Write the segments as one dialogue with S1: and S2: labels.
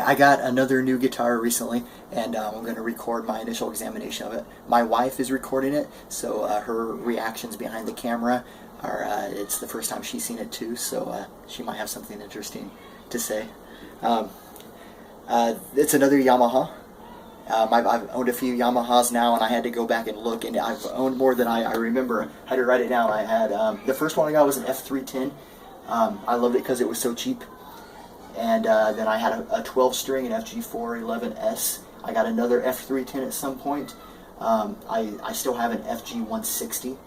S1: I got another new guitar recently, and I'm going to record my initial examination of it. My wife is recording it, so her reactions behind the camera are, it's the first time she's seen it too, so she might have something interesting to say. It's another Yamaha. I've owned a few Yamahas now, and I had to go back and look, and I've owned more than I remember. I had to write it down. I had the first one I got was an F310. I loved it because it was so cheap. And then I had a 12-string, an FG411S. I got another F310 at some point. I still have an FG180.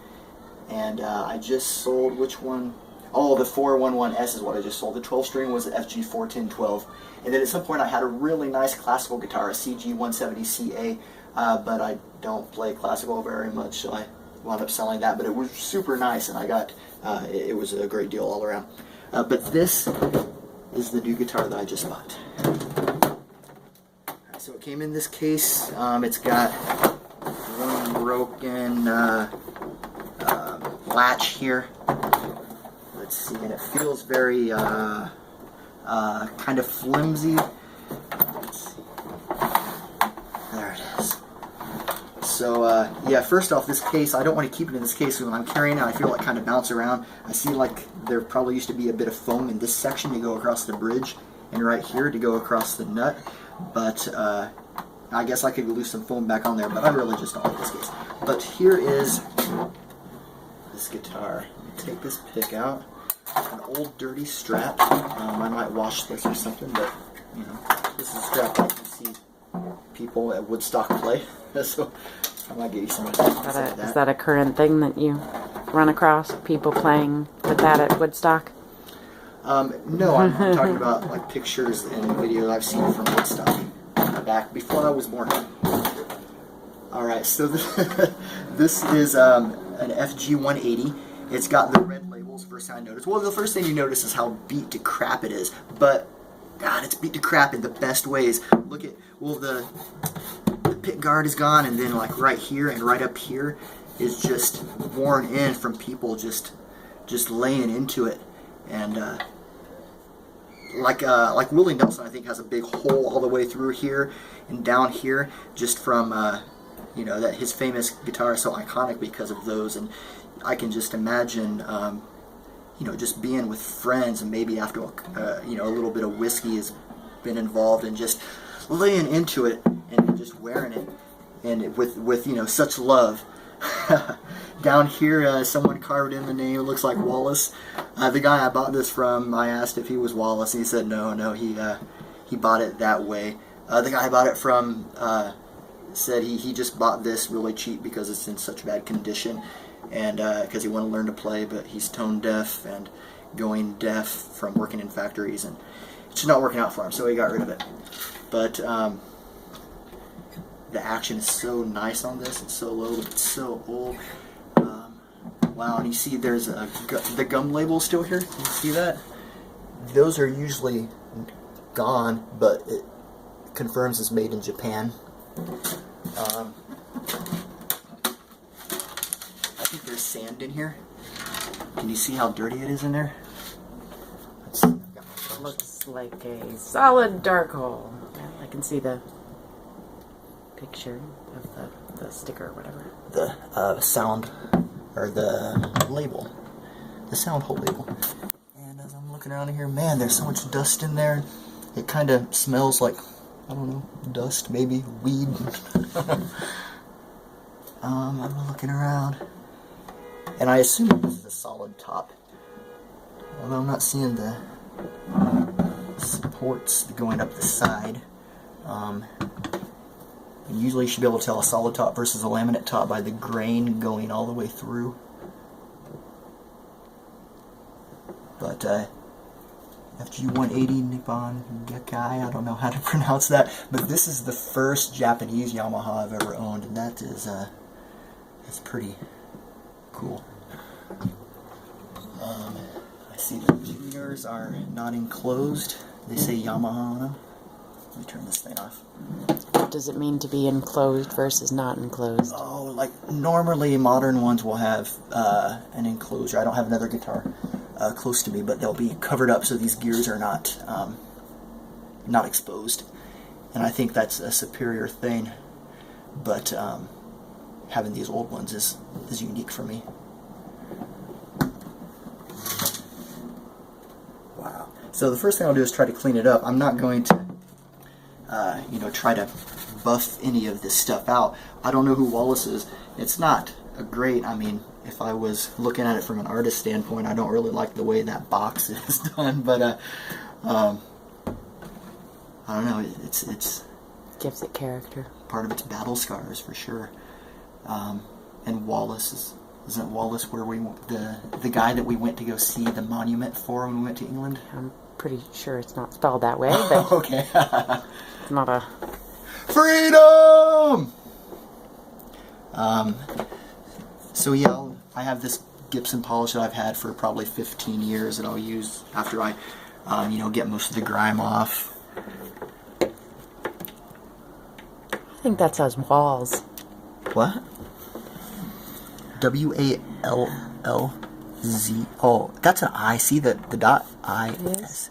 S1: And I just sold, which one? Oh, the 411S is what I just sold. The 12-string was the FG41012. And then at some point I had a really nice classical guitar, a CG170CA, but I don't play classical very much, so I wound up selling that. But it was super nice, and I got, it was a great deal all around. But this is the new guitar that I just bought. Alright, so it came in this case. It's got one broken latch here. Let's see, and it feels very kind of flimsy. Let's see. There it is. So yeah, first off, this case, I don't want to keep it in this case because when I'm carrying it, I feel it kind of bounce around. I see like there probably used to be a bit of foam in this section to go across the bridge, and right here to go across the nut, but I guess I could glue some foam back on there, but I really just don't like this case. But here is this guitar. Take this pick out. An old dirty strap. I might wash this or something, but you know, this is a strap I can see people at Woodstock play. So I might get you some of that.
S2: Is that a current thing that you run across? People playing with that at Woodstock?
S1: No, I'm talking about like pictures and videos I've seen from Woodstock back before I was born. Alright, so this is an FG180. It's got the red labels, first thing I noticed. Well, the first thing you notice is how beat to crap it is. But, God, it's beat to crap in the best ways. Look at, well, the pick guard is gone, and then like right here and right up here is just worn in from people just laying into it. And like Willie Nelson, I think, has a big hole all the way through here and down here, just from you know, that his famous guitar is so iconic because of those. And I can just imagine, you know, just being with friends, and maybe after you know, a little bit of whiskey has been involved, and just laying into it and just wearing it, and with you know, such love. Down here, someone carved in the name. It looks like Wallace. The guy I bought this from, I asked if he was Wallace, and he said no, he bought it that way. The guy I bought it from said he just bought this really cheap because it's in such bad condition, and because he wanted to learn to play, but he's tone deaf and going deaf from working in factories, and it's just not working out for him, so he got rid of it. But the action is so nice on this. It's so low, but it's so old. Wow, and you see there's the gum label still here. Can you see that? Those are usually gone, but it confirms it's made in Japan. I think there's sand in here. Can you see how dirty it is in there? Let's see.
S2: Looks like a solid dark hole. I can see the picture of the sticker or whatever.
S1: The sound, or the label. The sound hole label. And as I'm looking around in here, man, there's so much dust in there. It kind of smells like, I don't know, dust, maybe, weed. I'm looking around. And I assume this is a solid top. Although I'm not seeing the supports going up the side. Usually you should be able to tell a solid top versus a laminate top by the grain going all the way through. But FG180 Nippon Gakkai, I don't know how to pronounce that, but this is the first Japanese Yamaha I've ever owned, and that is that's pretty cool. I see the tuners are not enclosed. They say Yamaha on them. Let me turn this thing off.
S2: What does it mean to be enclosed versus not enclosed?
S1: Oh, like normally modern ones will have an enclosure. I don't have another guitar close to me, but they'll be covered up so these gears are not not exposed. And I think that's a superior thing. But having these old ones is unique for me. Wow. So the first thing I'll do is try to clean it up. I'm not going to, try to buff any of this stuff out. I don't know who Wallace is. It's not a great, I mean, if I was looking at it from an artist standpoint, I don't really like the way that box is done, but I don't know, it's
S2: gives it character.
S1: Part of its battle scars for sure. And Wallace isn't Wallace where the guy that we went to go see the monument for when we went to England?
S2: I'm pretty sure it's not spelled that way, but
S1: okay.
S2: It's not a
S1: freedom. So yeah, I have this Gibson polish that I've had for probably 15 years that I'll use after I, get most of the grime off.
S2: I think that says walls.
S1: What? W-A-L-L-Z. Oh, that's an I. See the dot I-S.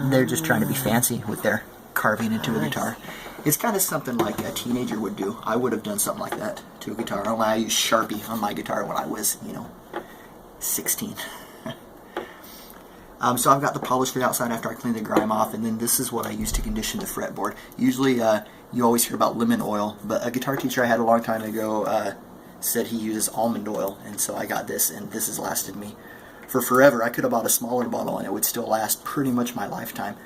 S1: They're just trying to be fancy with their carving into a guitar. It's kind of something like a teenager would do. I would have done something like that to a guitar. Only I used Sharpie on my guitar when I was, 16. So I've got the polish for the outside after I clean the grime off, and then this is what I use to condition the fretboard. Usually, you always hear about lemon oil, but a guitar teacher I had a long time ago said he uses almond oil, and so I got this, and this has lasted me for forever. I could have bought a smaller bottle, and it would still last pretty much my lifetime,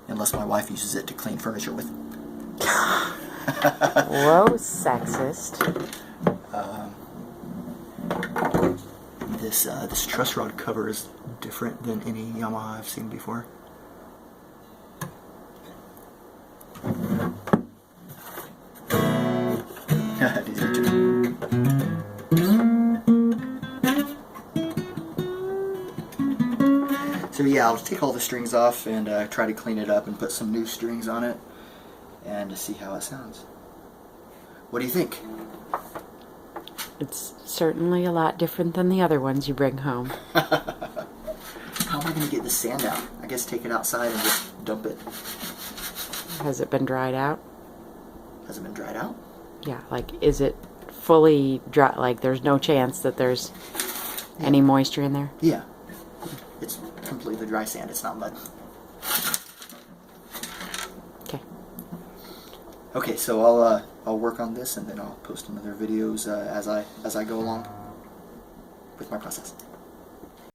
S1: unless my wife uses it to clean furniture with.
S2: Whoa, sexist.
S1: This truss rod cover is different than any Yamaha I've seen before. So yeah, I'll take all the strings off and try to clean it up and put some new strings on it and to see how it sounds. What do you think?
S2: It's certainly a lot different than the other ones you bring home.
S1: How am I going to get the sand out? I guess take it outside and just dump it.
S2: Has it been dried out?
S1: Has it been dried out?
S2: Yeah, like, is it fully dry? Like, there's no chance that there's any moisture in there?
S1: Yeah. It's completely dry sand. It's not mud.
S2: Okay.
S1: Okay, so I'll work on this and then I'll post some other videos as I go along with my process.